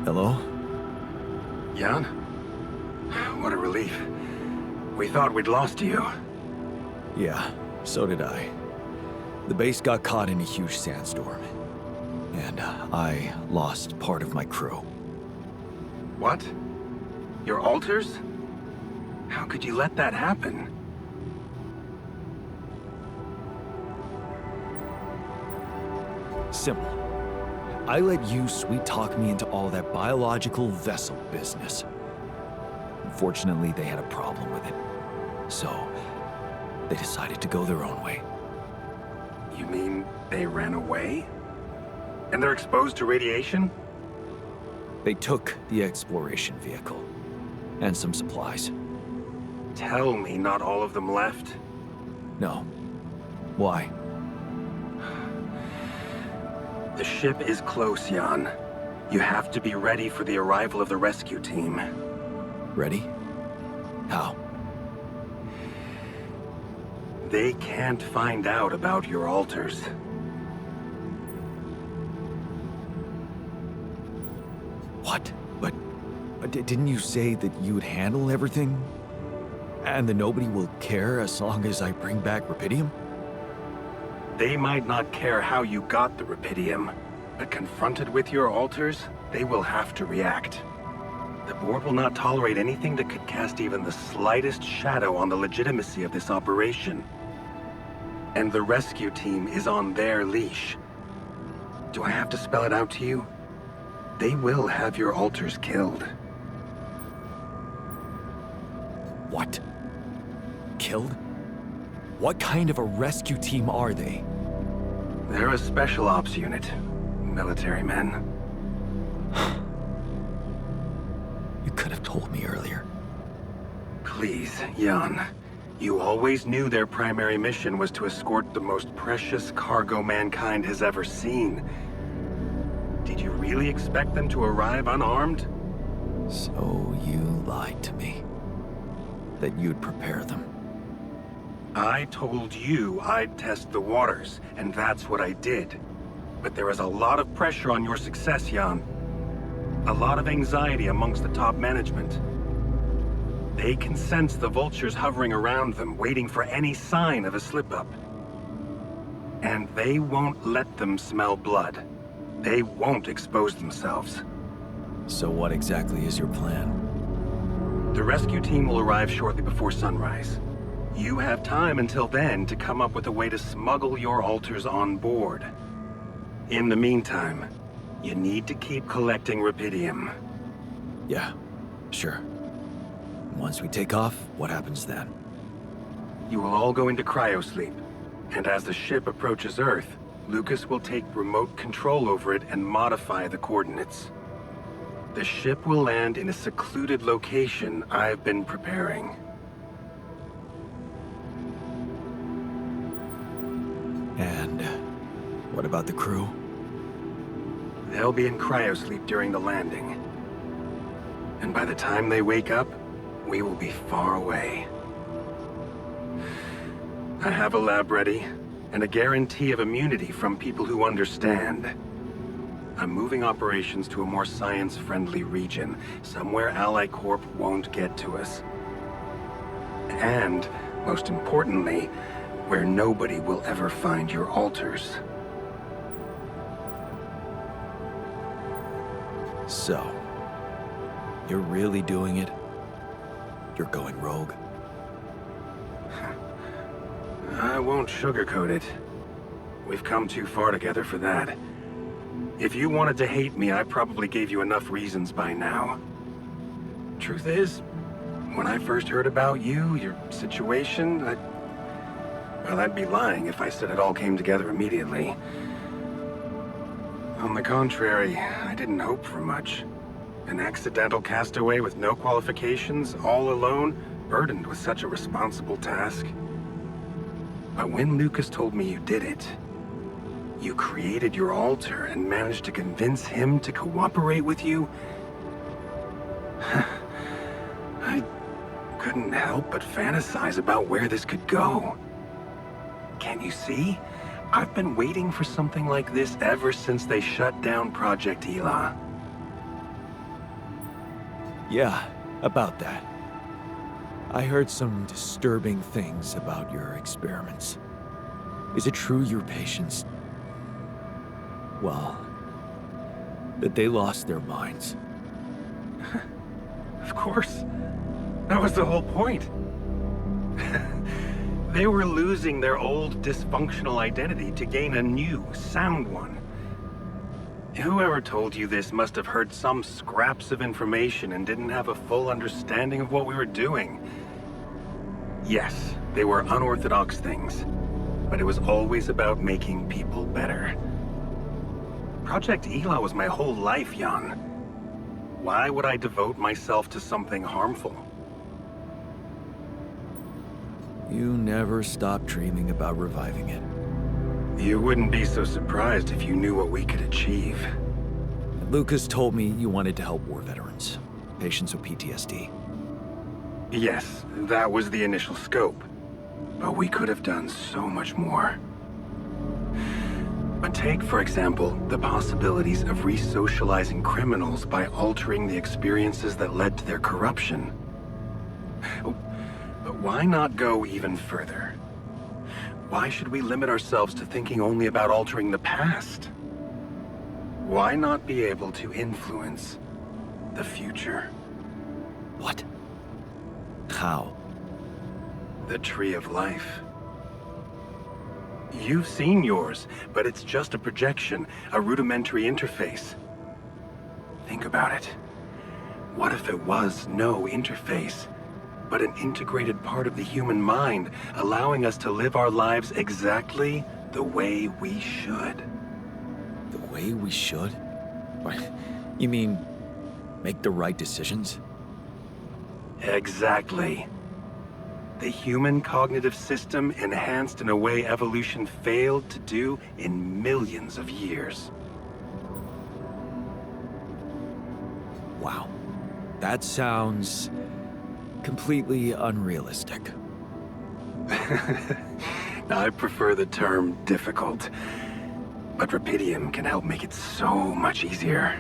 Hello? Jan? What a relief. We thought we'd lost you. Yeah, so did I. The base got caught in a huge sandstorm. And I lost part of my crew. What? Your alters? How could you let that happen? Simple. I let you sweet-talk me into all that biological vessel business. Unfortunately, they had a problem with it. So, they decided to go their own way. You mean they ran away? And they're exposed to radiation? They took the exploration vehicle. And some supplies. Tell me not all of them left? No. Why? The ship is close, Jan. You have to be ready for the arrival of the rescue team. Ready? How? They can't find out about your alters. What? But didn't you say that you'd handle everything? And that nobody will care as long as I bring back Rapidium? They might not care how you got the Rapidium, but confronted with your alters, they will have to react. The board will not tolerate anything that could cast even the slightest shadow on the legitimacy of this operation. And the rescue team is on their leash. Do I have to spell it out to you? They will have your alters killed. What? Killed? What kind of a rescue team are they? They're a special ops unit. Military men. You could have told me earlier. Please, Jan. You always knew their primary mission was to escort the most precious cargo mankind has ever seen. Did you really expect them to arrive unarmed? So you lied to me. That you'd prepare them. I told you I'd test the waters, and that's what I did. But there is a lot of pressure on your success, Jan. A lot of anxiety amongst the top management. They can sense the vultures hovering around them, waiting for any sign of a slip-up. And they won't let them smell blood. They won't expose themselves. So what exactly is your plan? The rescue team will arrive shortly before sunrise. You have time until then to come up with a way to smuggle your alters on board. In the meantime, you need to keep collecting Rapidium. Yeah, sure. Once we take off, what happens then? You will all go into cryosleep, and as the ship approaches Earth, Lucas will take remote control over it and modify the coordinates. The ship will land in a secluded location I've been preparing. And what about the crew? They'll be in cryosleep during the landing. And by the time they wake up, we will be far away. I have a lab ready, and a guarantee of immunity from people who understand. I'm moving operations to a more science-friendly region, somewhere Ally Corp won't get to us. And, most importantly, where nobody will ever find your alters. So, you're really doing it? You're going rogue? I won't sugarcoat it. We've come too far together for that. If you wanted to hate me, I probably gave you enough reasons by now. Truth is, when I first heard about you, your situation, well, I'd be lying if I said it all came together immediately. On the contrary, I didn't hope for much. An accidental castaway with no qualifications, all alone, burdened with such a responsible task. But when Lucas told me you did it, you created your alter and managed to convince him to cooperate with you, I couldn't help but fantasize about where this could go. Can't you see? I've been waiting for something like this ever since they shut down Project Ela. Yeah, about that. I heard some disturbing things about your experiments. Is it true your patients... well, that they lost their minds? Of course. That was the whole point. They were losing their old dysfunctional identity to gain a new, sound one. Whoever told you this must have heard some scraps of information and didn't have a full understanding of what we were doing. Yes, they were unorthodox things, but it was always about making people better. Project Ela was my whole life, Jan. Why would I devote myself to something harmful? You never stopped dreaming about reviving it. You wouldn't be so surprised if you knew what we could achieve. Lucas told me you wanted to help war veterans, patients with PTSD. Yes, that was the initial scope. But we could have done so much more. But take, for example, the possibilities of re-socializing criminals by altering the experiences that led to their corruption. But why not go even further? Why should we limit ourselves to thinking only about altering the past? Why not be able to influence the future? What? How? The tree of life. You've seen yours, but it's just a projection, a rudimentary interface. Think about it. What if it was no interface, but an integrated part of the human mind, allowing us to live our lives exactly the way we should? The way we should? What? You mean, make the right decisions? Exactly. The human cognitive system enhanced in a way evolution failed to do in millions of years. Wow. That sounds... completely unrealistic. I prefer the term difficult, but Rapidium can help make it so much easier.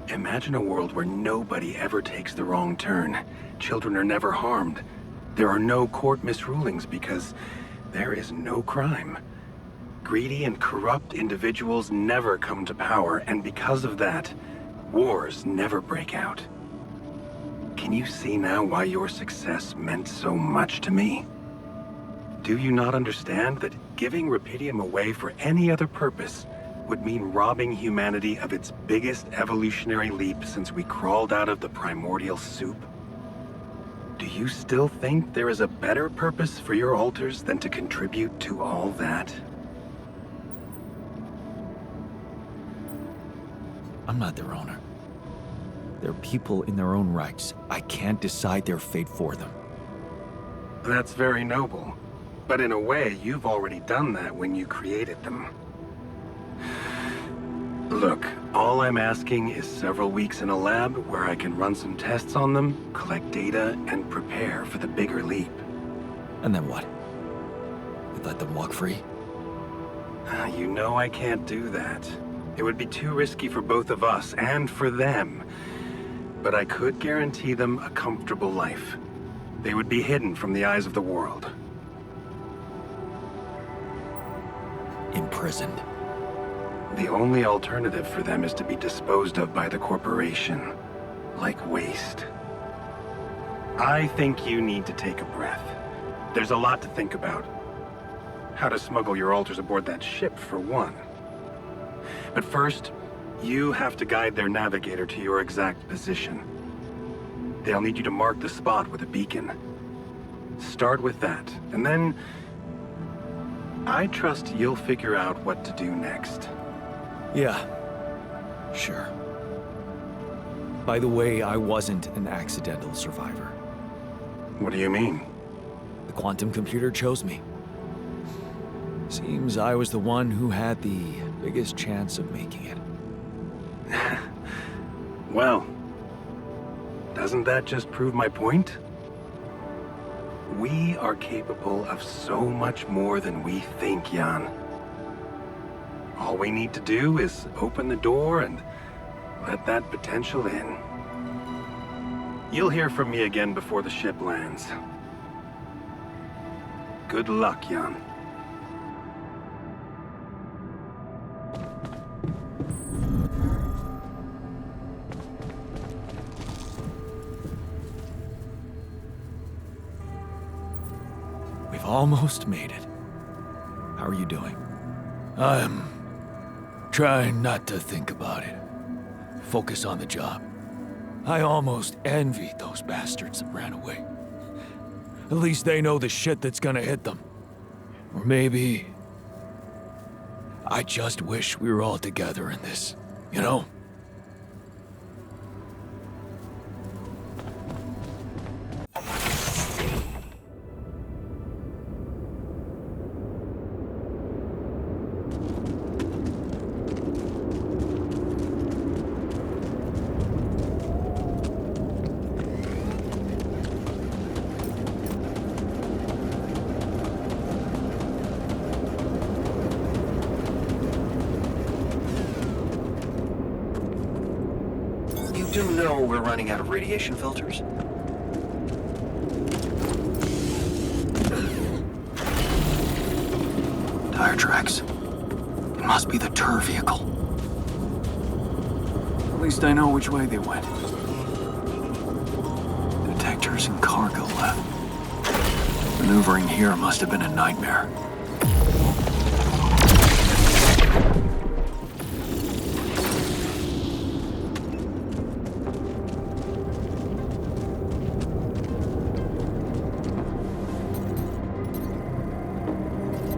Imagine a world where nobody ever takes the wrong turn. Children are never harmed. There are no court misrulings because there is no crime. Greedy and corrupt individuals never come to power, and because of that, wars never break out. Can you see now why your success meant so much to me? Do you not understand that giving Rapidium away for any other purpose would mean robbing humanity of its biggest evolutionary leap since we crawled out of the primordial soup? Do you still think there is a better purpose for your altars than to contribute to all that? I'm not their owner. They're people in their own rights. I can't decide their fate for them. That's very noble. But in a way, you've already done that when you created them. Look, all I'm asking is several weeks in a lab where I can run some tests on them, collect data, and prepare for the bigger leap. And then what? You let them walk free? You know I can't do that. It would be too risky for both of us and for them. But I could guarantee them a comfortable life. They would be hidden from the eyes of the world. Imprisoned. The only alternative for them is to be disposed of by the corporation, like waste. I think you need to take a breath. There's a lot to think about. How to smuggle your altars aboard that ship, for one. But first, you have to guide their navigator to your exact position. They'll need you to mark the spot with a beacon. Start with that, and then... I trust you'll figure out what to do next. Yeah, sure. By the way, I wasn't an accidental survivor. What do you mean? The quantum computer chose me. Seems I was the one who had the biggest chance of making it. Well, doesn't that just prove my point? We are capable of so much more than we think, Jan. All we need to do is open the door and let that potential in. You'll hear from me again before the ship lands. Good luck, Jan. We've almost made it. How are you doing? I'm trying not to think about it. Focus on the job. I almost envy those bastards that ran away. At least they know the shit that's gonna hit them. Or maybe... I just wish we were all together in this, you know? You do know we're running out of radiation filters? Tire tracks. It must be the tour vehicle. At least I know which way they went. Detectors and cargo left. Maneuvering here must have been a nightmare.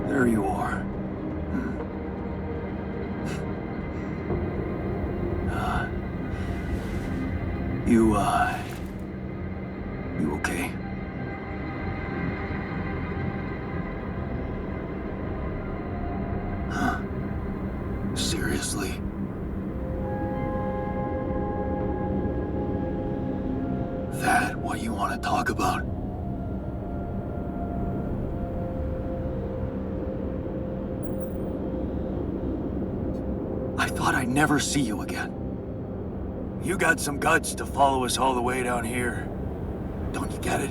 There you are. You okay? Huh. Seriously? That what you want to talk about? I thought I'd never see you again. You got some guts to follow us all the way down here. Don't you get it?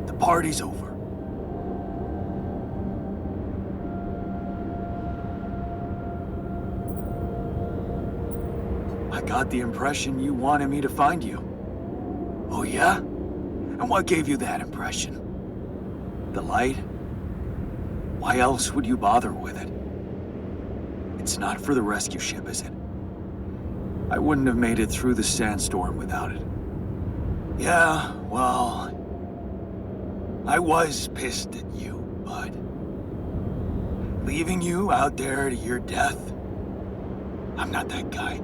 The party's over. I got the impression you wanted me to find you. Oh yeah? And what gave you that impression? The light? Why else would you bother with it? It's not for the rescue ship, is it? I wouldn't have made it through the sandstorm without it. Yeah, well... I was pissed at you, but... leaving you out there to your death? I'm not that guy.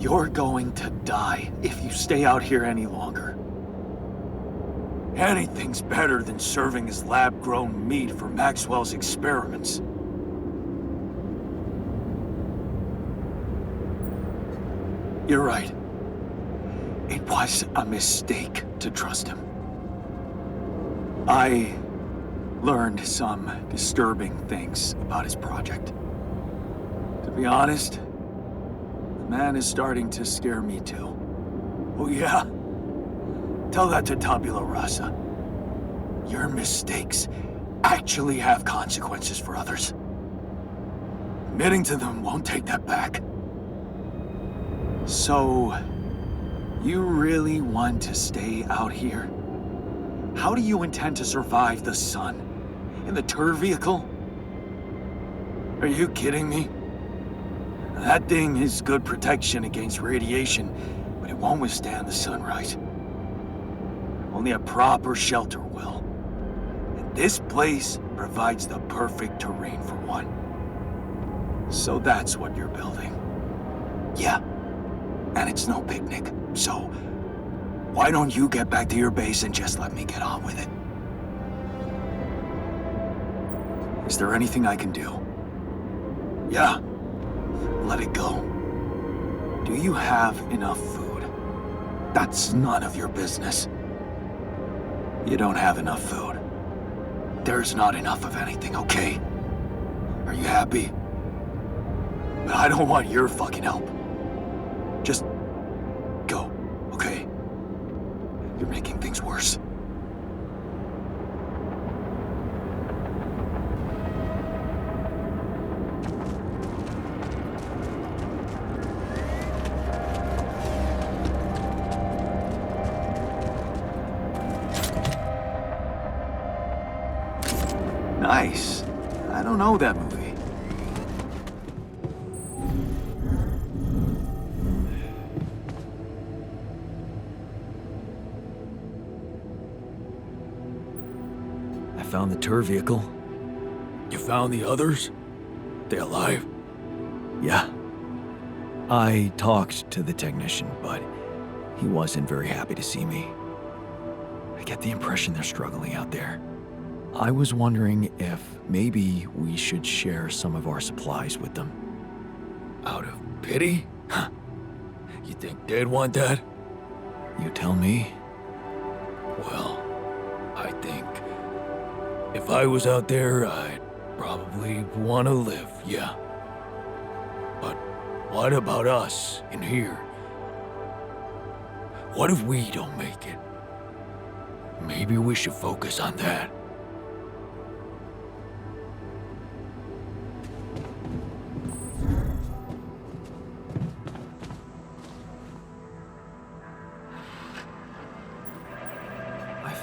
You're going to die if you stay out here any longer. Anything's better than serving as lab-grown meat for Maxwell's experiments. You're right. It was a mistake to trust him. I learned some disturbing things about his project. To be honest, the man is starting to scare me too. Oh yeah? Tell that to Tabula Rasa. Your mistakes actually have consequences for others. Admitting to them won't take that back. So, you really want to stay out here? How do you intend to survive the sun? In the tour vehicle? Are you kidding me? That thing is good protection against radiation, but it won't withstand the sunrise. Only a proper shelter will. And this place provides the perfect terrain for one. So that's what you're building. Yeah. And it's no picnic, so why don't you get back to your base and just let me get on with it? Is there anything I can do? Yeah, let it go. Do you have enough food? That's none of your business. You don't have enough food. There's not enough of anything, okay? Are you happy? But I don't want your fucking help. Just You're making things worse. Nice. I don't know that movie. I found the tour vehicle. You found the others? They alive? Yeah. I talked to the technician, but he wasn't very happy to see me. I get the impression they're struggling out there. I was wondering if maybe we should share some of our supplies with them. Out of pity? Huh. You think they'd want that? You tell me. Well, I think if I was out there, I'd probably want to live, yeah. But what about us in here? What if we don't make it? Maybe we should focus on that.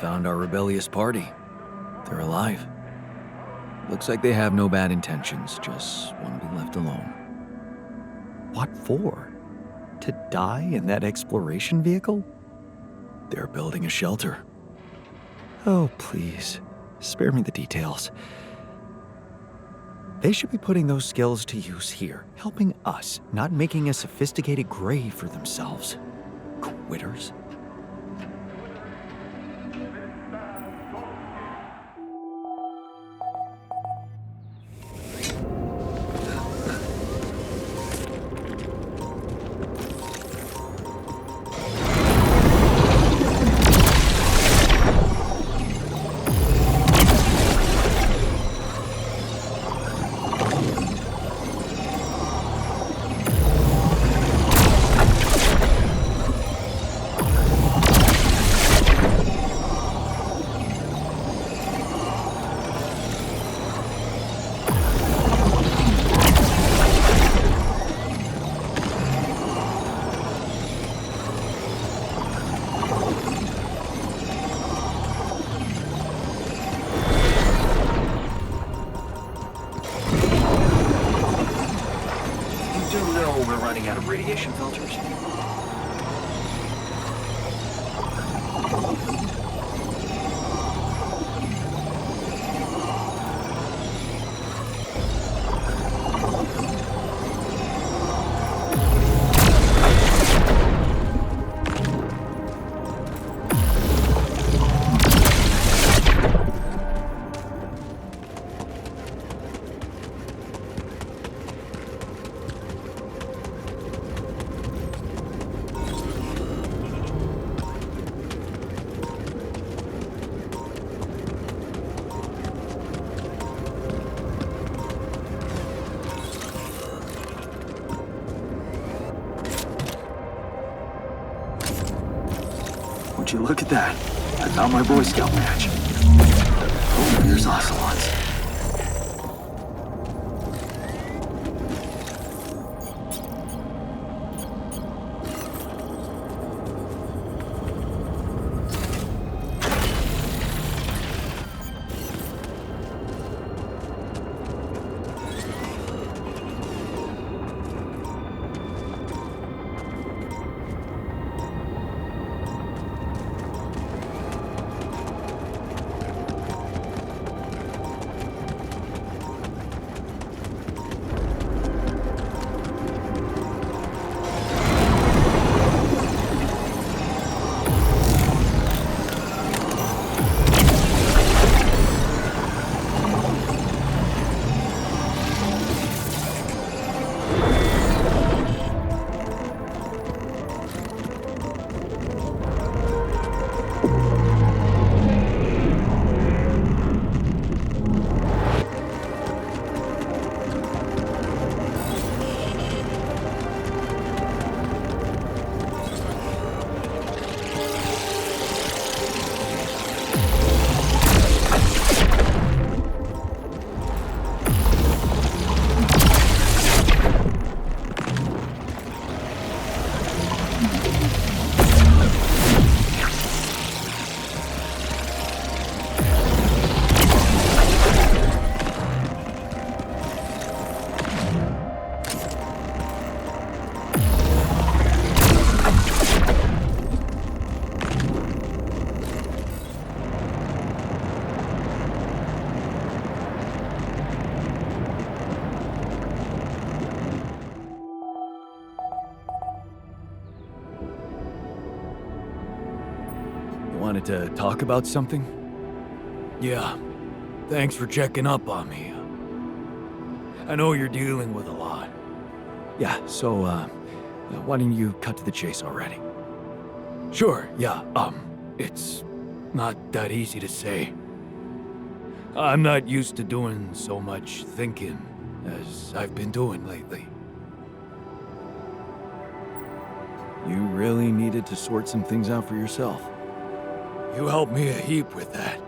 Found our rebellious party. They're alive. Looks like they have no bad intentions, just want to be left alone. What for? To die in that exploration vehicle? They're building a shelter. Oh, please, spare me the details. They should be putting those skills to use here, helping us, not making a sophisticated grave for themselves. Quitters. Radiation filters. Would you look at that? I found my Boy Scout badge. Oh, there's ocelots. Wanted to talk about something? Yeah. Thanks for checking up on me. I know you're dealing with a lot. Yeah, so, why don't you cut to the chase already? Sure, yeah, it's not that easy to say. I'm not used to doing so much thinking as I've been doing lately. You really needed to sort some things out for yourself. You helped me a heap with that.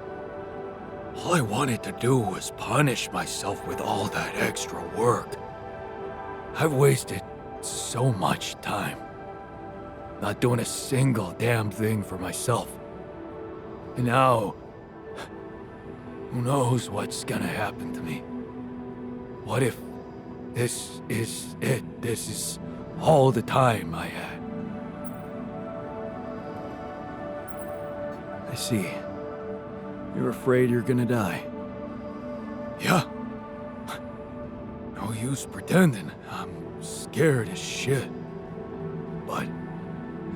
All I wanted to do was punish myself with all that extra work. I've wasted so much time, not doing a single damn thing for myself. And now, who knows what's gonna happen to me? What if this is it? This is all the time I had. I see. You're afraid you're gonna die. Yeah. No use pretending. I'm scared as shit. But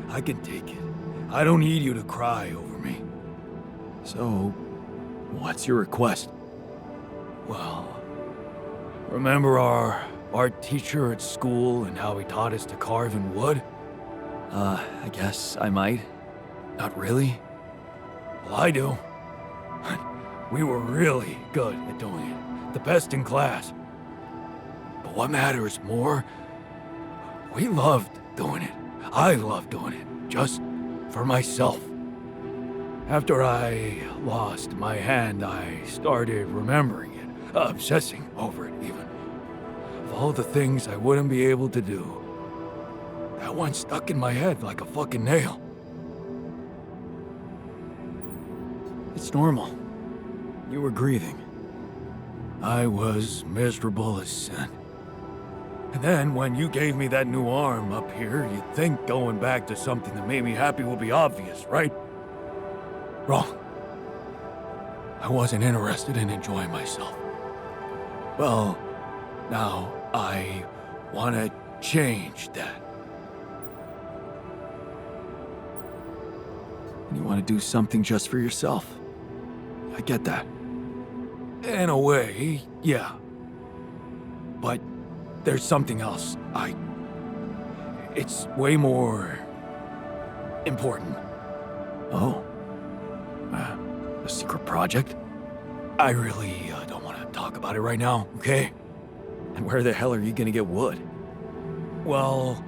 I can take it. I don't need you to cry over me. So, what's your request? Well, remember our art teacher at school and how he taught us to carve in wood? I guess I might. Not really. Well, I do. We were really good at doing it. The best in class. But what matters more, we loved doing it. I loved doing it, just for myself. After I lost my hand, I started remembering it, obsessing over it even. Of all the things I wouldn't be able to do, that one stuck in my head like a fucking nail. It's normal. You were grieving. I was miserable as sin. And then when you gave me that new arm up here, you'd think going back to something that made me happy would be obvious, right? Wrong. I wasn't interested in enjoying myself. Well, now I want to change that. You want to do something just for yourself. I get that. In a way, yeah. But there's something else. It's way more important. Oh? A secret project? I really don't want to talk about it right now, okay? And where the hell are you gonna get wood? Well,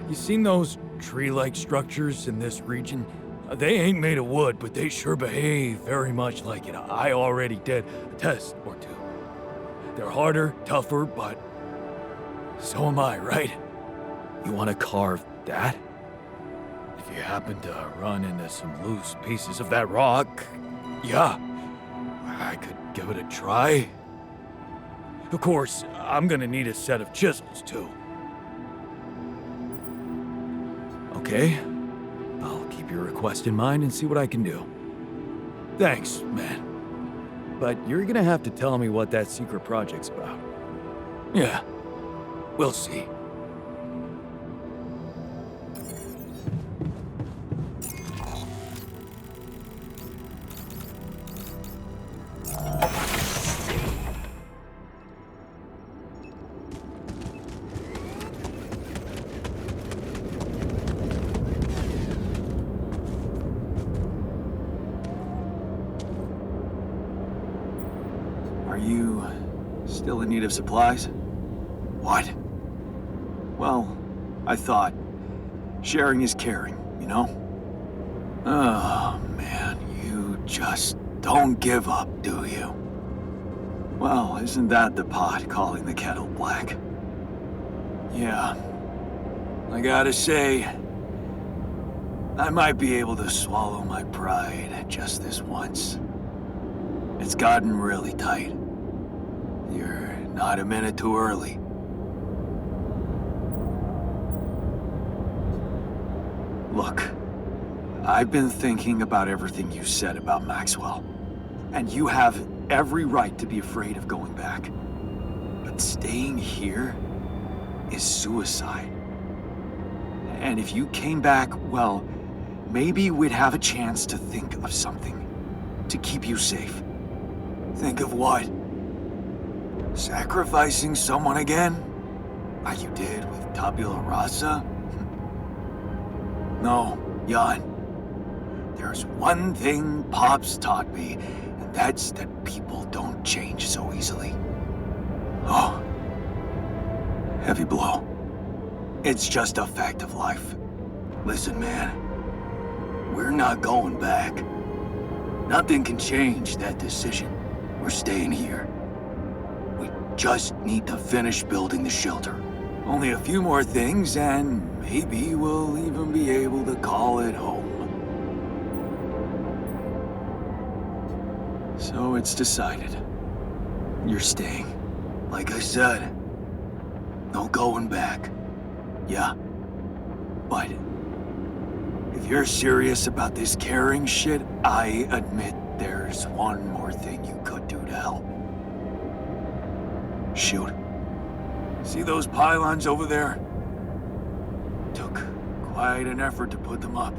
you seen those tree-like structures in this region? They ain't made of wood, but they sure behave very much like it. I already did a test or two. They're harder, tougher, but so am I, right? You want to carve that? If you happen to run into some loose pieces of that rock, yeah, I could give it a try. Of course, I'm gonna need a set of chisels, too. Okay. I'll keep your request in mind and see what I can do. Thanks, man. But you're gonna have to tell me what that secret project's about. Yeah, we'll see. Are you still in need of supplies? What? Well, I thought sharing is caring, you know? Oh, man, you just don't give up, do you? Well, isn't that the pot calling the kettle black? Yeah, I gotta say, I might be able to swallow my pride just this once. It's gotten really tight. You're not a minute too early. Look, I've been thinking about everything you said about Maxwell. And you have every right to be afraid of going back. But staying here is suicide. And if you came back, well, maybe we'd have a chance to think of something to keep you safe. Think of what? Sacrificing someone again? Like you did with Tabula Rasa? No, Jan. There's one thing Pops taught me, and that's that people don't change so easily. Oh. Heavy blow. It's just a fact of life. Listen, man. We're not going back. Nothing can change that decision. We're staying here. We just need to finish building the shelter. Only a few more things, and maybe we'll even be able to call it home. So it's decided. You're staying. Like I said, no going back. Yeah. But if you're serious about this caring shit, I admit there's one more thing you could do to help. Shoot. See those pylons over there? Took quite an effort to put them up.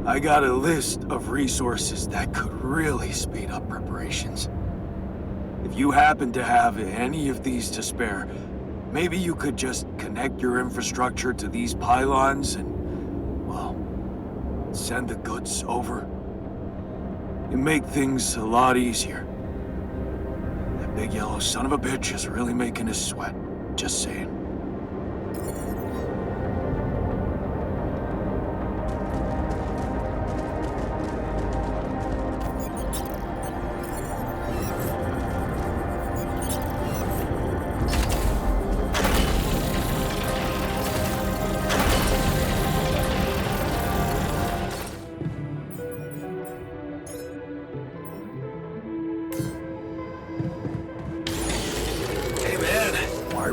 I got a list of resources that could really speed up preparations. If you happen to have any of these to spare, maybe you could just connect your infrastructure to these pylons and, well, send the goods over. It'd make things a lot easier. That big yellow son of a bitch is really making us sweat. Just saying.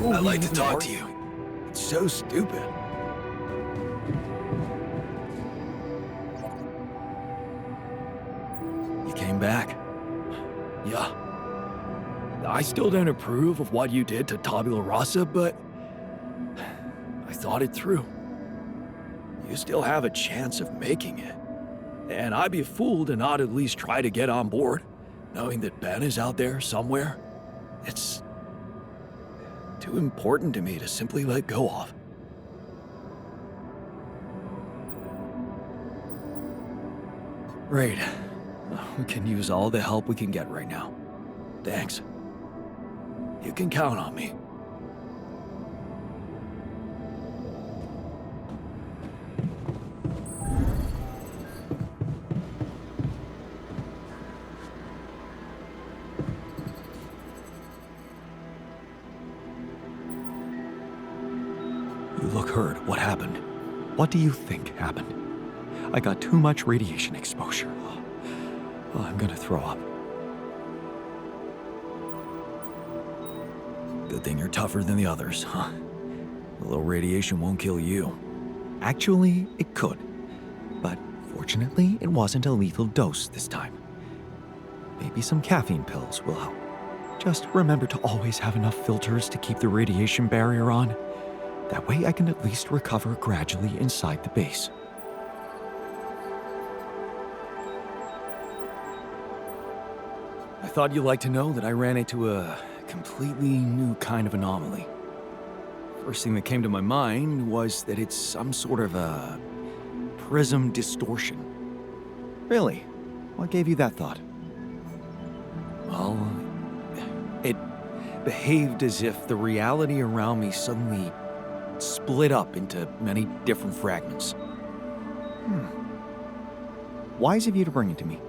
I'd like to talk to you. It's so stupid. You came back? Yeah. I still don't approve of what you did to Tabula Rasa, but I thought it through. You still have a chance of making it. And I'd be a fool to not at least try to get on board, knowing that Ben is out there somewhere. It's too important to me to simply let go of. Right. We can use all the help we can get right now. Thanks. You can count on me. You look hurt. What happened? What do you think happened? I got too much radiation exposure. Oh, I'm gonna throw up. Good thing you're tougher than the others, huh? A little radiation won't kill you. Actually, it could. But fortunately, it wasn't a lethal dose this time. Maybe some caffeine pills will help. Just remember to always have enough filters to keep the radiation barrier on. That way I can at least recover gradually inside the base. I thought you'd like to know that I ran into a completely new kind of anomaly. First thing that came to my mind was that it's some sort of a prism distortion. Really? What gave you that thought? Well, it behaved as if the reality around me suddenly split up into many different fragments. Wise of you to bring it to me.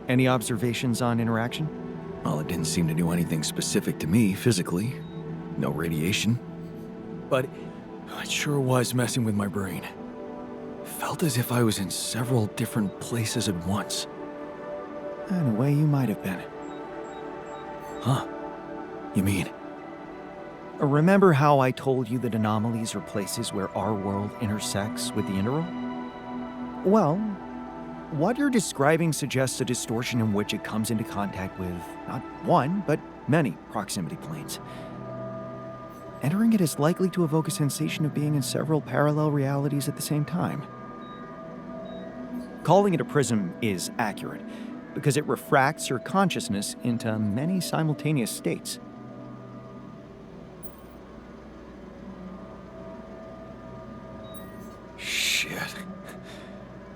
Any observations on interaction? Well, it didn't seem to do anything specific to me physically. No radiation. But it sure was messing with my brain. felt as if I was in several different places at once. In a way, you might have been. Huh? You mean? Remember how I told you that anomalies are places where our world intersects with the interworld? Well, what you're describing suggests a distortion in which it comes into contact with not one, but many proximity planes. Entering it is likely to evoke a sensation of being in several parallel realities at the same time. Calling it a prism is accurate, because it refracts your consciousness into many simultaneous states. Shit.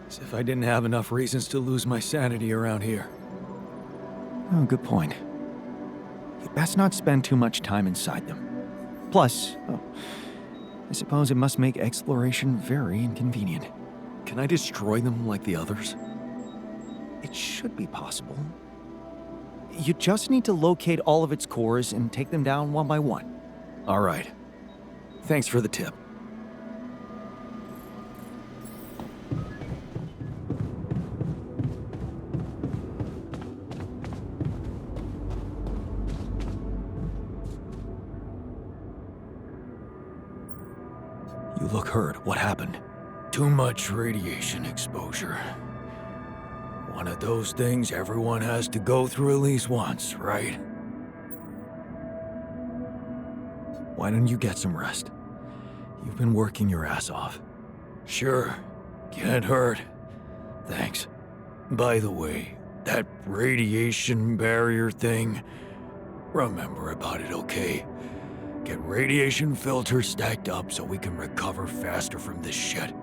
As if I didn't have enough reasons to lose my sanity around here. Oh, good point. You'd best not spend too much time inside them. Plus, I suppose it must make exploration very inconvenient. Can I destroy them like the others? It should be possible. You just need to locate all of its cores and take them down one by one. All right. Thanks for the tip. You look hurt. What happened? Too much radiation exposure. One of those things everyone has to go through at least once, right? Why don't you get some rest? You've been working your ass off. Sure. Can't hurt. Thanks. By the way, that radiation barrier thing, remember about it, okay? Get radiation filters stacked up so we can recover faster from this shit.